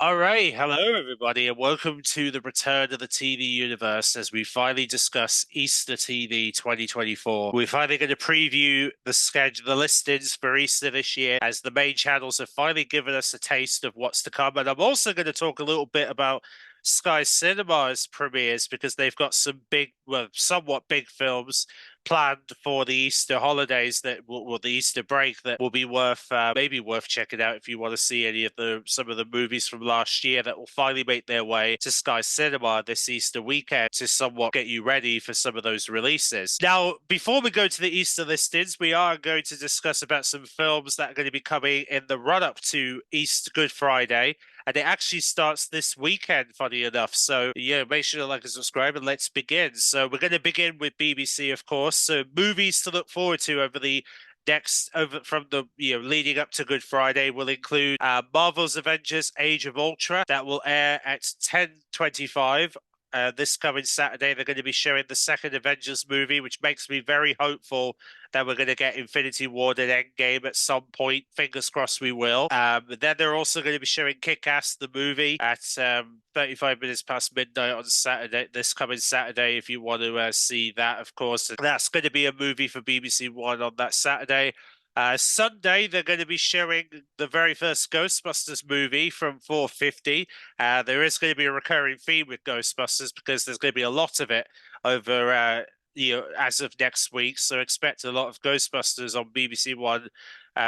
All right, hello everybody, and welcome to the return of the TV universe as we finally discuss Easter TV 2024. We're finally going to preview the schedule, the listings for Easter this year, as the main channels have finally given us a taste of what's to come. And I'm also going to talk a little bit about Sky Cinema's premieres because they've got some big, well, somewhat big films planned for the Easter holidays the Easter break that will be worth maybe worth checking out if you want to see any of the some of the movies from last year that will finally make their way to Sky Cinema this Easter weekend to somewhat get you ready for some of those releases. Now, before we go to the Easter listings, we are going to discuss about some films that are going to be coming in the run up to Easter Good Friday. And it actually starts this weekend, funny enough. So, yeah, make sure to like and subscribe and let's begin. So, we're going to begin with BBC, of course. So, movies to look forward to over the next over from the leading up to Good Friday will include Marvel's Avengers Age of Ultra that will air at 10:25 this coming Saturday. They're going to be showing the second Avengers movie, which makes me very hopeful that we're going to get Infinity War and Endgame at some point. Fingers crossed we will. Then they're also going to be showing Kick-Ass, the movie, at 35 minutes past midnight on Saturday, this coming Saturday, if you want to see that, of course. That's going to be a movie for BBC One on that Saturday. Sunday, they're going to be showing the very first Ghostbusters movie from 450. There is going to be a recurring theme with Ghostbusters because there's going to be a lot of it over as of next week. So expect a lot of Ghostbusters on BBC One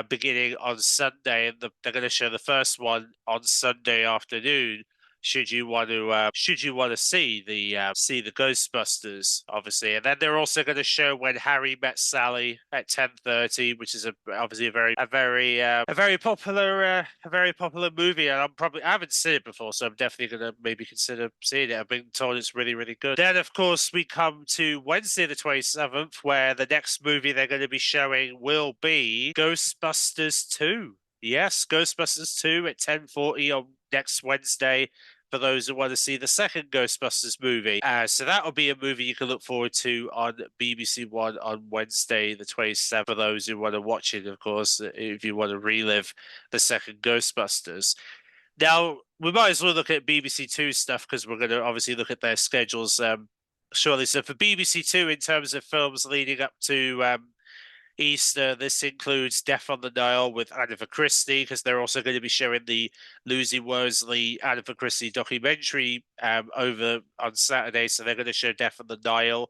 beginning on Sunday, and they're going to show the first one on Sunday afternoon. Should you want to see the Ghostbusters, obviously, and then they're also going to show When Harry Met Sally at 10:30, which is obviously a very popular movie, and I haven't seen it before, so I'm definitely going to maybe consider seeing it. I've been told it's really really good. Then of course we come to Wednesday the 27th, where the next movie they're going to be showing will be Ghostbusters 2. Yes, Ghostbusters 2 at 10:40 on next Wednesday for those who want to see the second Ghostbusters movie. So that will be a movie you can look forward to on BBC One on Wednesday, the 27th, for those who want to watch it, of course, if you want to relive the second Ghostbusters. Now, we might as well look at BBC Two stuff because we're going to obviously look at their schedules shortly. So for BBC Two, in terms of films leading up to Easter, this includes Death on the Nile with Agatha Christie, because they're also going to be showing the Lucy Worsley Agatha Christie documentary over on Saturday. So they're going to show Death on the Nile.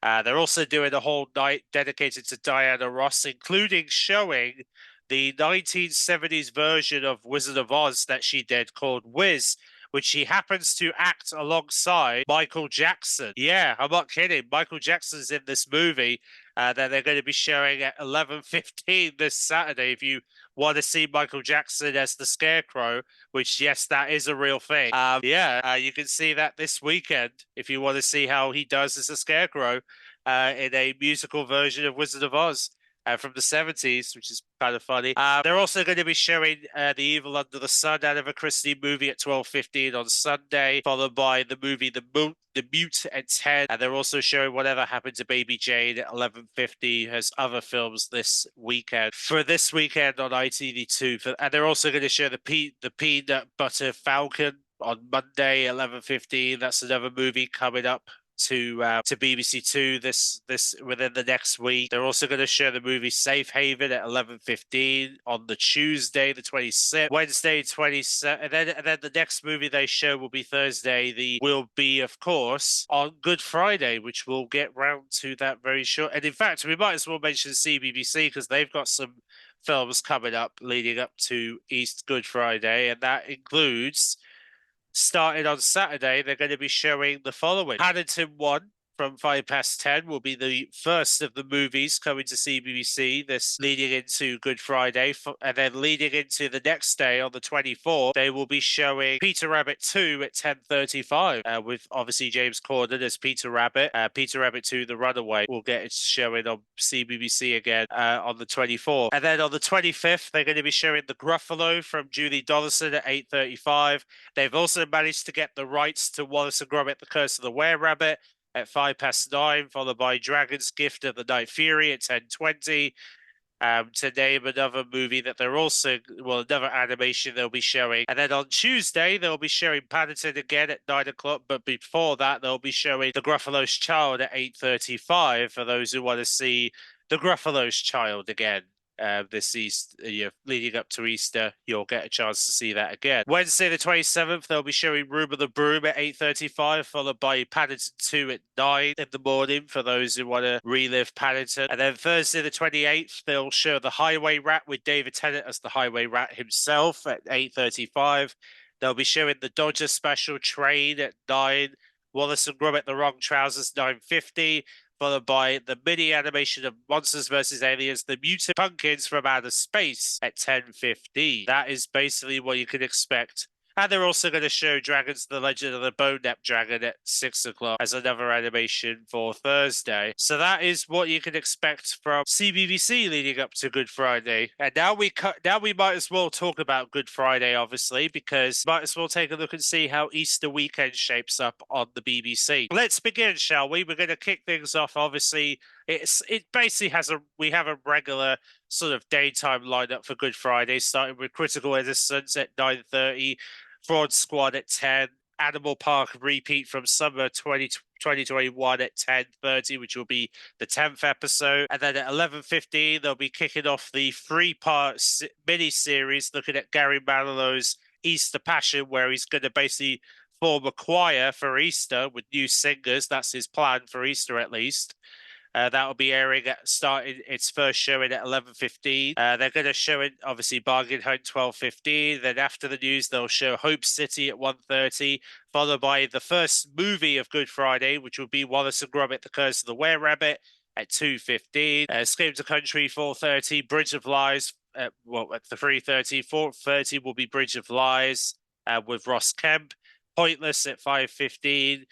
They're also doing a whole night dedicated to Diana Ross, including showing the 1970s version of Wizard of Oz that she did called Wiz, which she happens to act alongside Michael Jackson. Yeah, I'm not kidding. Michael Jackson's in this movie that they're going to be showing at 11:15 this Saturday. If you want to see Michael Jackson as the Scarecrow, which, yes, that is a real thing. You can see that this weekend if you want to see how he does as a Scarecrow in a musical version of Wizard of Oz. From the 70s, which is kind of funny. They're also going to be showing The Evil Under the Sun Agatha Christie movie at 12:15 on Sunday, followed by the movie The Mute at 10. And they're also showing Whatever Happened to Baby Jane at 11:50 as other films this weekend. For this weekend on ITV2, and they're also going to show the Peanut Butter Falcon on Monday, 11:15. That's another movie coming up to BBC Two this within the next week. They're also going to show the movie Safe Haven at 11:15 on the Tuesday, the 26th, Wednesday 27th, and then the next movie they show will be Thursday. Will be, of course, on Good Friday, which we'll get round to that very short. And in fact, we might as well mention CBBC because they've got some films coming up leading up to Good Friday, and that includes, starting on Saturday, they're going to be showing the following. Paddington 1 from 10:05 will be the first of the movies coming to CBBC, this leading into Good Friday. And then leading into the next day on the 24th, they will be showing Peter Rabbit 2 at 10:35 with obviously James Corden as Peter Rabbit. Peter Rabbit 2, The Runaway, will get its showing on CBBC again on the 24th. And then on the 25th, they're going to be showing The Gruffalo from Julie Donaldson at 8:35. They've also managed to get the rights to Wallace and Gromit: The Curse of the Were-Rabbit at 9:05, followed by Dragon's Gift of the Night Fury at 10:20. to name another movie that they're also, well, another animation they'll be showing. And then on Tuesday, they'll be showing Paddington again at 9 o'clock. But before that, they'll be showing The Gruffalo's Child at 8:35 for those who want to see The Gruffalo's Child again. This Easter, leading up to Easter, you'll get a chance to see that again. Wednesday the 27th, they'll be showing Room of the Broom at 8:35, followed by Paddington 2 at 9 in the morning for those who want to relive Paddington. And then Thursday the 28th, they'll show The Highway Rat with David Tennant as the Highway Rat himself at 8:35. They'll be showing the Dodger Special Train at 9. Wallace and Gromit The Wrong Trousers 9:50. Followed by the mini animation of Monsters vs. Aliens, The Mutant Pumpkins from Outer Space at 10:15. That is basically what you can expect. And they're also going to show Dragons, The Legend of the Bone-Neck Dragon at 6 o'clock as another animation for Thursday. So that is what you can expect from CBBC leading up to Good Friday. And now we might as well talk about Good Friday, obviously, because might as well take a look and see how Easter weekend shapes up on the BBC. Let's begin, shall we? We're going to kick things off, obviously. It basically we have a regular sort of daytime lineup for Good Friday, starting with Critical Innocence at 9:30, Fraud Squad at 10, Animal Park repeat from summer 2021 at 10:30, which will be the 10th episode. And then at 11:15, they'll be kicking off the 3-part mini-series looking at Gary Manilow's Easter Passion, where he's going to basically form a choir for Easter with new singers. That's his plan for Easter, at least. That will be airing starting its first showing at 11:15. They're going to show it, obviously, Bargain Hunt 12:15. Then after the news, they'll show Hope City at 1:30, followed by the first movie of Good Friday, which will be Wallace and Gromit: The Curse of the Were-Rabbit at 2:15. Escape to Country 4:30, Bridge of Lies at the 3:30. 4:30 will be Bridge of Lies with Ross Kemp. Pointless at 5:15.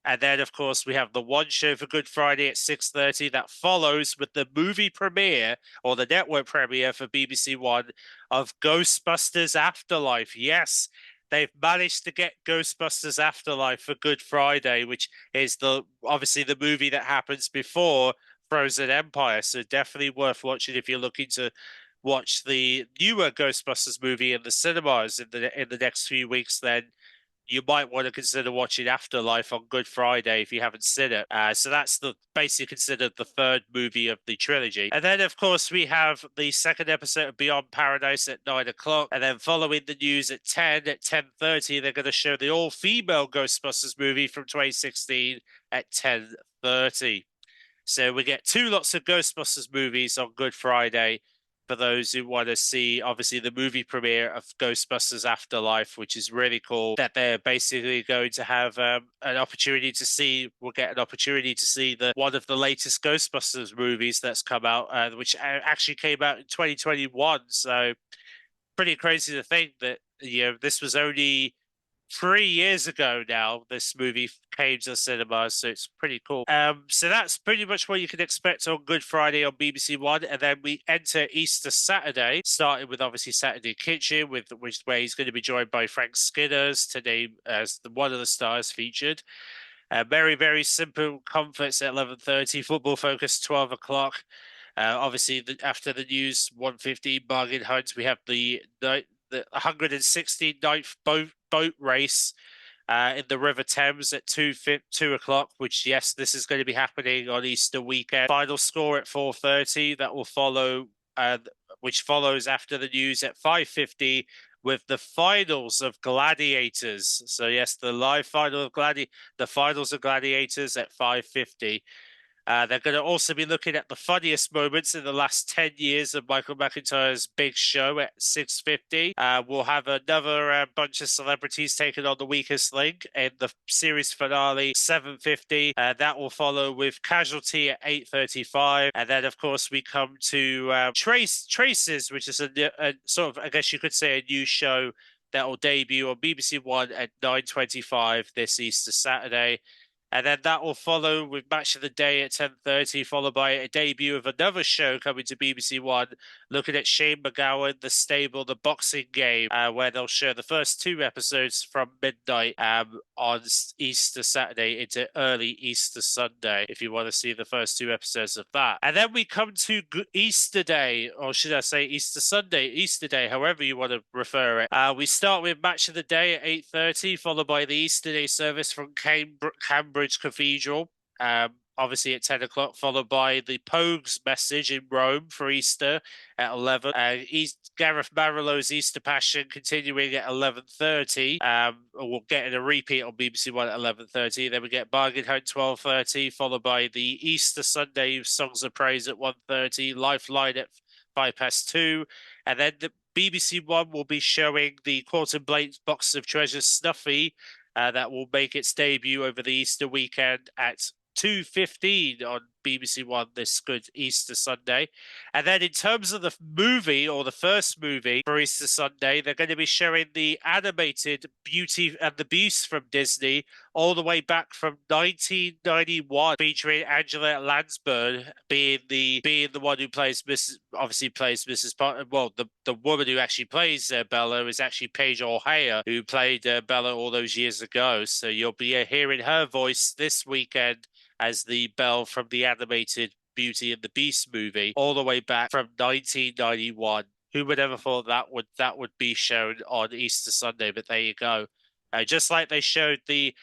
And then, of course, we have the one show for Good Friday at 6:30 that follows with the movie premiere or the network premiere for BBC One of Ghostbusters Afterlife. Yes, they've managed to get Ghostbusters Afterlife for Good Friday, which is obviously the movie that happens before Frozen Empire. So definitely worth watching if you're looking to watch the newer Ghostbusters movie in the cinemas in the next few weeks. Then you might want to consider watching Afterlife on Good Friday if you haven't seen it. So that's basically considered the third movie of the trilogy. And then, of course, we have the second episode of Beyond Paradise at 9 o'clock. And then following the news at 10:30, they're going to show the all-female Ghostbusters movie from 2016 at 10:30. So we get 2 lots of Ghostbusters movies on Good Friday for those who want to see, obviously, the movie premiere of Ghostbusters Afterlife, which is really cool, that they're basically going to have an opportunity to see, we'll get an opportunity to see one of the latest Ghostbusters movies that's come out, which actually came out in 2021. So pretty crazy to think that, this was only 3 years ago now, this movie came to the cinemas, so it's pretty cool. So that's pretty much what you can expect on Good Friday on BBC One, and then we enter Easter Saturday, starting with obviously Saturday Kitchen, where he's going to be joined by Frank Skinners to name as one of the stars featured. Very, very Simple Comforts at 11:30, Football Focus 12 o'clock. Obviously, after the news, 1:15 Bargain Hunt, we have the 169th boat race in the River Thames at 2 o'clock, which, yes, this is going to be happening on Easter weekend. Final score at 4:30. That will follow, which follows after the news at 5:50 with the finals of Gladiators. So, yes, the live final of the finals of Gladiators at 5:50. They're going to also be looking at the funniest moments in the last 10 years of Michael McIntyre's Big Show at 6:50. We'll have another bunch of celebrities taking on the weakest link in the series finale, 7:50. That will follow with Casualty at 8:35. And then, of course, we come to Traces, which is a sort of, I guess you could say, a new show that will debut on BBC One at 9:25 this Easter Saturday. And then that will follow with Match of the Day at 10:30, followed by a debut of another show coming to BBC One, looking at Shane McGowan, The Stable, The Boxing Game, where they'll show the first 2 episodes from midnight on Easter Saturday into early Easter Sunday, if you want to see the first 2 episodes of that. And then we come to Easter Day, or should I say Easter Sunday, Easter Day, however you want to refer it. We start with Match of the Day at 8:30, followed by the Easter Day service from Cambridge Cathedral. Obviously at 10 o'clock, followed by the Pogues message in Rome for Easter at 11. Gareth Marillow's Easter Passion continuing at 11:30. We'll get a repeat on BBC One at 11:30. Then we get Bargain Hunt 12:30, followed by the Easter Sunday Songs of Praise at 1:30, Lifeline at 2:05, and then the BBC One will be showing the Quarter Blake's Box of Treasures Snuffy that will make its debut over the Easter weekend at 2:15 on BBC One this good Easter Sunday. And then in terms of the movie, or the first movie for Easter Sunday, they're going to be showing the animated Beauty and the Beast from Disney all the way back from 1991, featuring Angela Lansbury being the one who plays Mrs. Potter. Well, the woman who actually plays Bella is actually Paige O'Hare, who played Bella all those years ago. So you'll be hearing her voice this weekend as the Belle from the animated Beauty and the Beast movie, all the way back from 1991. Who would ever thought that would be shown on Easter Sunday? But there you go. Just like they showed the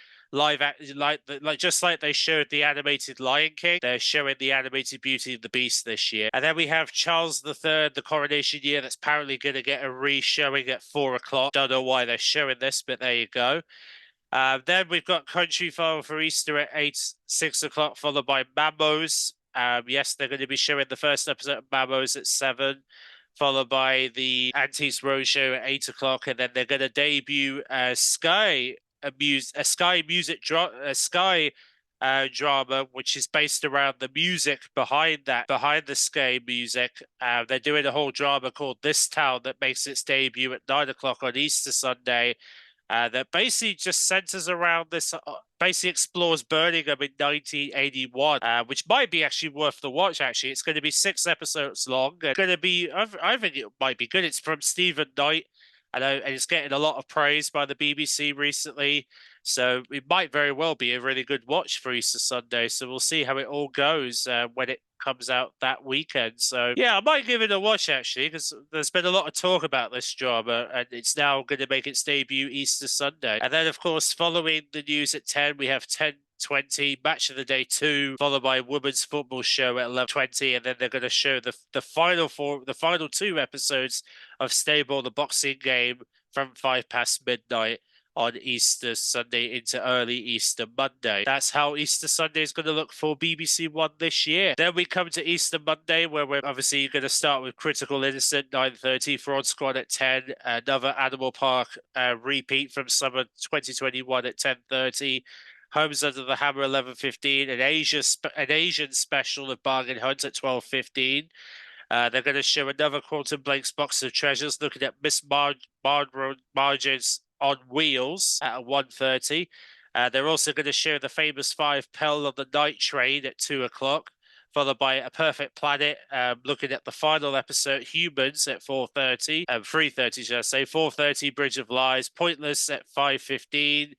just like they showed the animated Lion King, they're showing the animated Beauty and the Beast this year. And then we have Charles III, the coronation year, that's apparently going to get a re-showing at 4 o'clock. Don't know why they're showing this, but there you go. Then we've got Country File for Easter at 6 o'clock, followed by Mamos. Yes, they're going to be showing the first episode of Mamos at 7, followed by the Antiques Roadshow at 8 o'clock, and then they're going to debut Sky drama, which is based around the music behind the Sky music. They're doing a whole drama called This Town that makes its debut at 9 o'clock on Easter Sunday. That basically just centers around this, basically explores Birmingham in 1981, which might be actually worth the watch, actually. It's going to be 6 episodes long. It's going to be, I think it might be good. It's from Stephen Knight, and it's getting a lot of praise by the BBC recently. So it might very well be a really good watch for Easter Sunday. So we'll see how it all goes when it comes out that weekend. So yeah, I might give it a watch, actually, because there's been a lot of talk about this drama, and it's now going to make its debut Easter Sunday. And then, of course, following the news at 10, we have 10:20 Match of the Day 2, followed by Women's Football Show at 11:20, and then they're going to show the final 2 episodes of Stable, the Boxing Game, from 5 past midnight on Easter Sunday into early Easter Monday. That's how Easter Sunday is going to look for BBC One this year. Then we come to Easter Monday, where we're obviously going to start with Critical Innocent 9:30, Fraud Squad at 10, another Animal Park repeat from summer 2021 at 10:30. Homes Under the Hammer 11:15, an Asian special of Bargain Hunt at 12:15. They're going to show another Quantum Blake's Box of Treasures, looking at Miss Marge's on Wheels at 1:30. They're also going to show the famous 5 Pell on the Night Train at 2 o'clock, followed by A Perfect Planet, looking at the final episode, Humans, at 4:30, 3:30, should I say, 4:30, Bridge of Lies, Pointless at 5:15.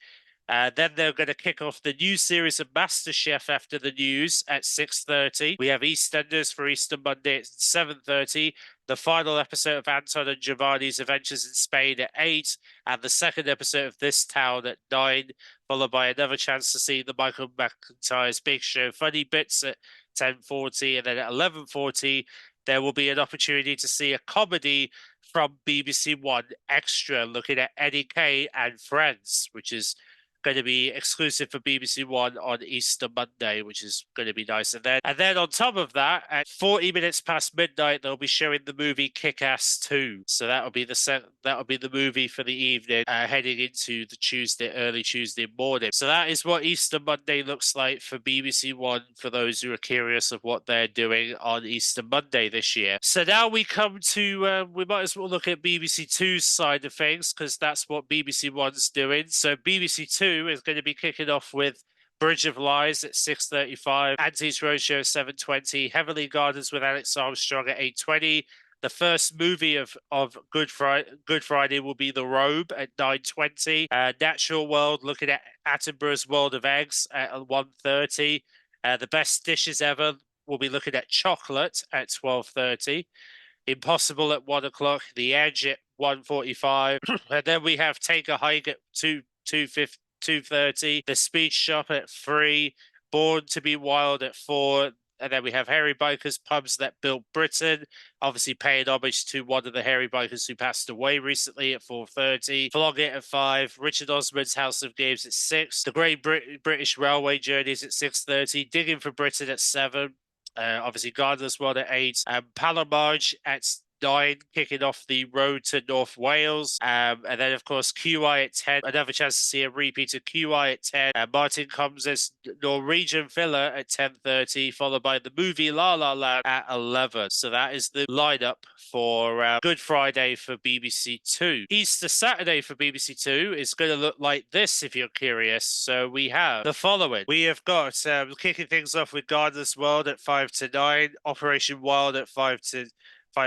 Then they're going to kick off the new series of MasterChef after the news at 6:30. We have EastEnders for Easter Monday at 7:30. The final episode of Anton and Giovanni's Adventures in Spain at 8, and the second episode of This Town at 9, followed by another chance to see the Michael McIntyre's Big Show Funny Bits at 10:40, and then at 11:40, there will be an opportunity to see a comedy from BBC One Extra, looking at Eddie Kay and Friends, which is going to be exclusive for BBC One on Easter Monday, which is going to be nice. And then on top of that, at 40 minutes past midnight, they'll be showing the movie Kick-Ass 2. So that'll be the movie for the evening, heading into the early Tuesday morning. So that is what Easter Monday looks like for BBC One, for those who are curious of what they're doing on Easter Monday this year. So now we come to, we might as well look at BBC Two's side of things, because that's what BBC One's doing. So BBC Two is going to be kicking off with Bridge of Lies at 6:35, Auntie's Roadshow at 7:20, Heavenly Gardens with Alex Armstrong at 8:20. The first movie of Good Friday will be The Robe at 9:20. Natural World, looking at Attenborough's World of Eggs at 1:30. The Best Dishes Ever, we'll be looking at Chocolate at 12:30. Impossible at 1 o'clock. The Edge at 1:45. And then we have Take a Hike at 2:30. The Speed Shop at 3. Born to be Wild at 4. And then we have Hairy Bikers Pubs That Built Britain, obviously paying homage to one of the Hairy Bikers who passed away recently at 4:30. Flog It at 5. Richard Osman's House of Games at 6. The Great British Railway Journeys at 6:30. Digging for Britain at 7. Obviously, Gardener's World at 8. Palamarge at 9, kicking off the road to North Wales. And then, of course, QI at 10. Another chance to see a repeat of QI at 10. Martin comes as Norwegian Villa at 10:30, followed by the movie La La Land at 11. So that is the lineup for Good Friday for BBC Two. Easter Saturday for BBC Two is going to look like this, if you're curious. So we have the following. We have got kicking things off with Gardener's World at 5 to 9, Operation Wild at 5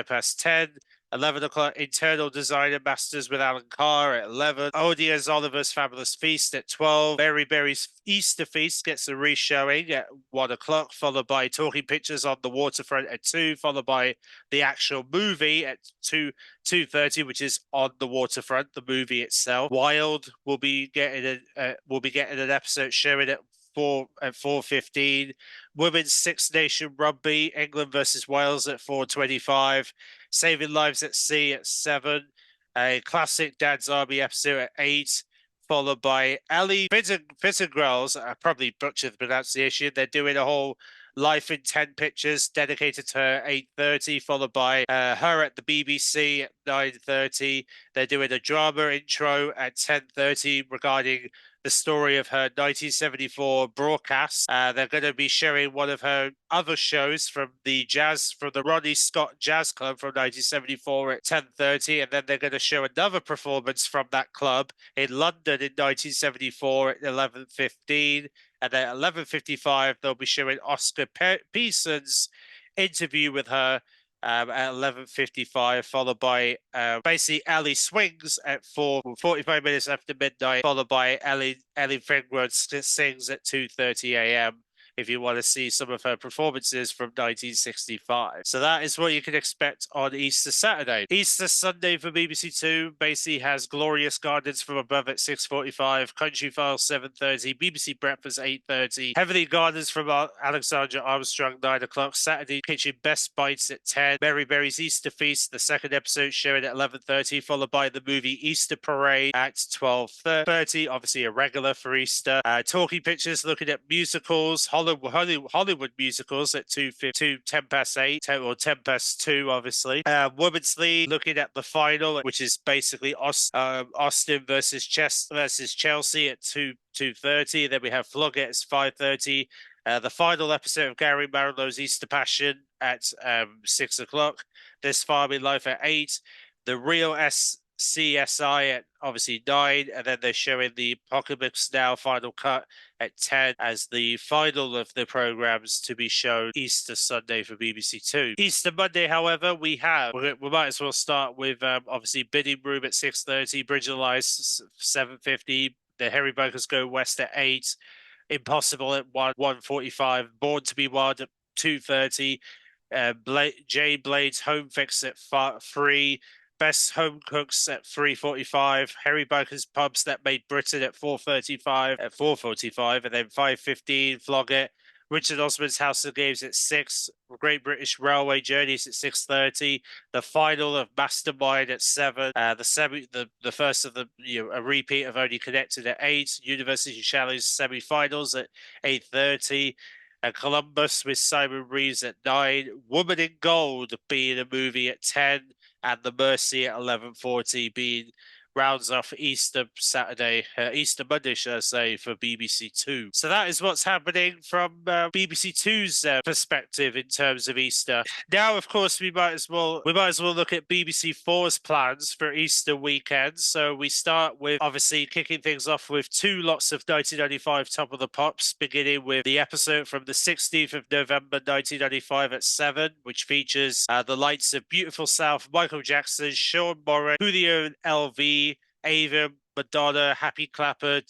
past 10, 11 o'clock, Internal Designer Masters with Alan Carr at 11, Odia's Oliver's Fabulous Feast at 12, Berry Berry's Easter Feast gets a re-showing at 1 o'clock, followed by Talking Pictures on the Waterfront at 2, followed by the actual movie at 2:30, which is On the Waterfront, the movie itself. Wild will be getting an episode showing at 4:15. Women's Six Nation Rugby, England versus Wales at 4:25. Saving Lives at Sea at 7. A classic Dad's Army episode at 8. Followed by Ellie Fitzgerald's, I probably butchered the pronunciation. They're doing a whole Life in 10 Pictures dedicated to her 8:30, followed by her at the BBC at 9:30. They're doing a drama intro at 10:30 regarding the story of her 1974 broadcast. They're going to be showing one of her other shows from the Ronnie Scott Jazz Club from 1974 at 10:30, and then they're going to show another performance from that club in London in 1974 at 11:15. And then at 11:55, they'll be showing Oscar Pearson's interview with her at 11:55, followed by basically Ellie Swings at 45 minutes after midnight, followed by Ellie Fingwood Sings at 2:30 a.m. if you want to see some of her performances from 1965. So that is what you can expect on Easter Saturday. Easter Sunday for BBC Two basically has Glorious Gardens from Above at 6:45, Country Files 7:30, BBC Breakfast 8:30, Heavenly Gardens from Alexandra Armstrong 9 o'clock, Saturday Kitchen Best Bites at 10, Mary Berry's Easter Feast, the second episode showing at 11:30, followed by the movie Easter Parade at 12:30, obviously a regular for Easter. Talking Pictures looking at musicals, Hollywood musicals at 10 past 8, or 10 past 2, obviously. Women's League looking at the final, which is basically Austin versus Chelsea at 2:30. Then we have Flog It at 5:30. The final episode of Gary Marlowe's Easter Passion at 6 o'clock. This Farming Life at 8. The Real CSI at obviously 9, and then they're showing the Apocalypse Now final cut at 10 as the final of the programs to be shown Easter Sunday for BBC Two. Easter Monday, however, we might as well start with obviously Bidding Room at 6:30, Bridge of Lies 7:50, the Hairy Bikers Go West at 8, Impossible at 1:45, Born to be Wild at 2:30, Jay Blade's Home Fix at 3, Best Home Cooks at 3:45, Harry Bikers Pubs That Made Britain at 4:45, and then 5:15, Flog It, Richard Osman's House of Games at 6, Great British Railway Journeys at 6:30, the final of Mastermind at 7, the first of a repeat of Only Connected at 8, University Challenge semi-finals at 8:30. Columbus with Simon Reeves at 9, Woman in Gold being a movie at 10, and The Mercy at 11:40 being rounds off Easter Monday, should I say, for BBC Two. So that is what's happening from BBC Two's perspective in terms of Easter. Now, of course, we might as well look at BBC Four's plans for Easter weekend. So we start with obviously kicking things off with two lots of 1995 Top of the Pops, beginning with the episode from the 16th of November 1995 at 7, which features the lights of Beautiful South, Michael Jackson, Sean Moran, Julio LV, Ava, Madonna, Happy Clapper,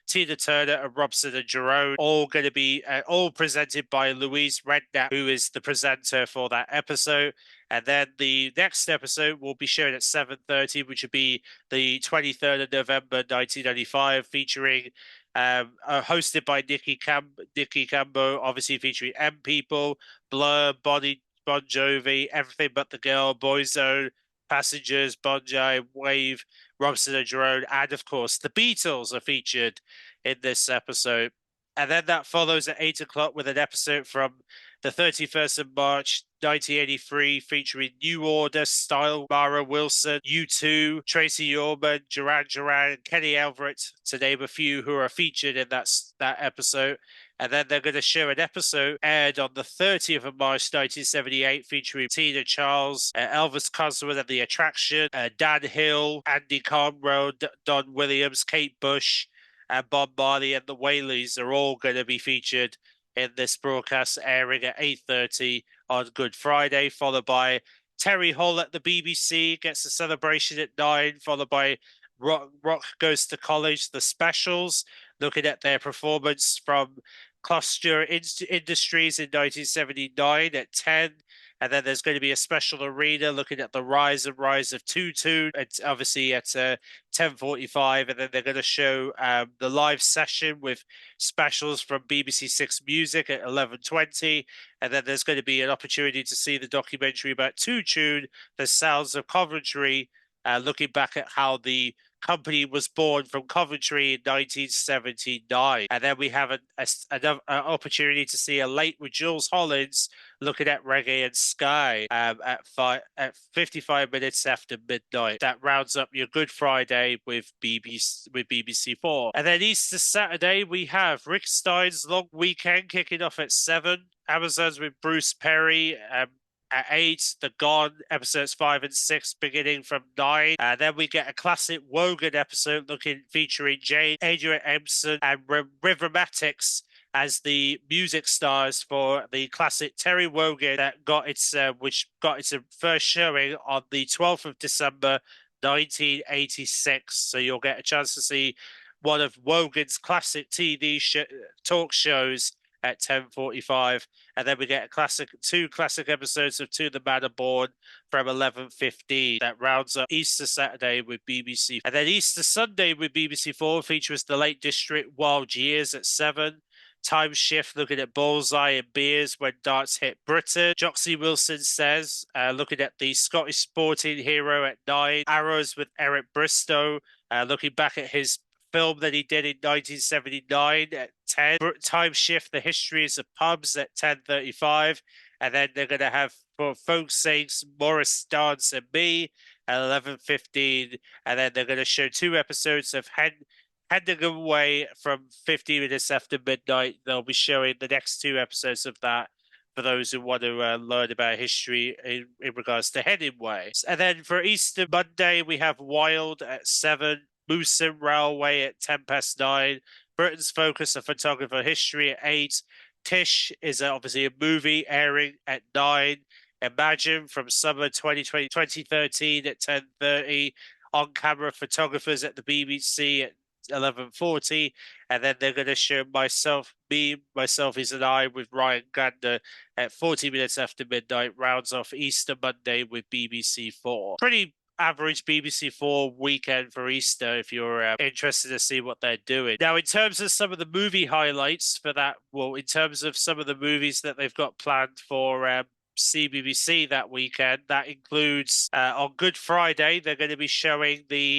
Tina Turner, and Robson and Jerome, all going to be all presented by Louise Redknapp, who is the presenter for that episode. And then the next episode will be shown at 7:30, which would be the 23rd of November 1995, featuring hosted by Nikki Cambo, obviously featuring M People, Blur, Bon Jovi, Everything But the Girl, Boyzone, Passengers, Bon Jovi, Wave, Robson and Jerome, and of course the Beatles are featured in this episode. And then that follows at 8 o'clock with an episode from the 31st of March 1983 featuring New Order, Style, Mara Wilson, U2, Tracy Ullman, Duran Duran, and Kenny Everett, to name a few, who are featured in that episode. And then they're going to show an episode aired on the 30th of March 1978 featuring Tina Charles, Elvis Cosworth and The Attraction, Dan Hill, Andy Conroe, Don Williams, Kate Bush, and Bob Marley and the Whaleys are all going to be featured in this broadcast, airing at 8:30 on Good Friday, followed by Terry Hall at the BBC gets a celebration at 9, followed by Rock Goes to College, the specials, looking at their performance from Cluster Industries in 1979 at 10. And then there's going to be a special arena looking at the rise of Tutu, obviously at 10:45. And then they're going to show the live session with specials from BBC Six Music at 11:20. And then there's going to be an opportunity to see the documentary about Tune, The Sounds of Coventry, looking back at how the company was born from Coventry in 1979. And then we have an opportunity to see a late with Jules Hollins looking at reggae and Sky at 55 minutes after midnight. That rounds up your Good Friday with BBC Four. And then Easter Saturday, we have Rick Stein's Long Weekend kicking off at 7. Amazons with Bruce Perry, at 8, The Gone, episodes 5 and 6, beginning from 9. Then we get a classic Wogan episode featuring Jane, Adrian Empson, and Rhythmatics as the music stars for the classic Terry Wogan that which got its first showing on the 12th of December 1986. So you'll get a chance to see one of Wogan's classic TV talk shows at 10:45, and then we get two classic episodes of To the Manor Born from 11:15. That rounds up Easter Saturday with BBC. And then Easter Sunday with BBC Four features The Lake District Wild Years at 7. Time Shift looking at Bullseye and Beers When Darts Hit Britain. Joxie Wilson Says, looking at the Scottish sporting hero at 9. Arrows with Eric Bristow, looking back at his film that he did in 1979 at 10. Time Shift, The Histories of Pubs at 10:35. And then they're going to have For Folk's Sakes, Morris Dance and Me at 11:15. And then they're going to show 2 episodes of Handing Away from 50 minutes after midnight. They'll be showing the next 2 episodes of that for those who want to learn about history in regards to Hemingway. And then for Easter Monday, we have Wild at 7. Mooson Railway at 9:10. Britain's Focus, a photographer history at 8. Tish is obviously a movie airing at 9. Imagine from summer 2013 at 10:30. On Camera Photographers at the BBC at 11:40. And then they're going to show Myself, Myself is an I with Ryan Gander at 40 minutes after midnight. Rounds off Easter Monday with BBC Four. Pretty average BBC Four weekend for Easter if you're interested to see what they're doing. Now, in terms of some of the movie highlights for that, in terms of some of the movies that they've got planned for CBBC that weekend, that includes on Good Friday, they're going to be showing the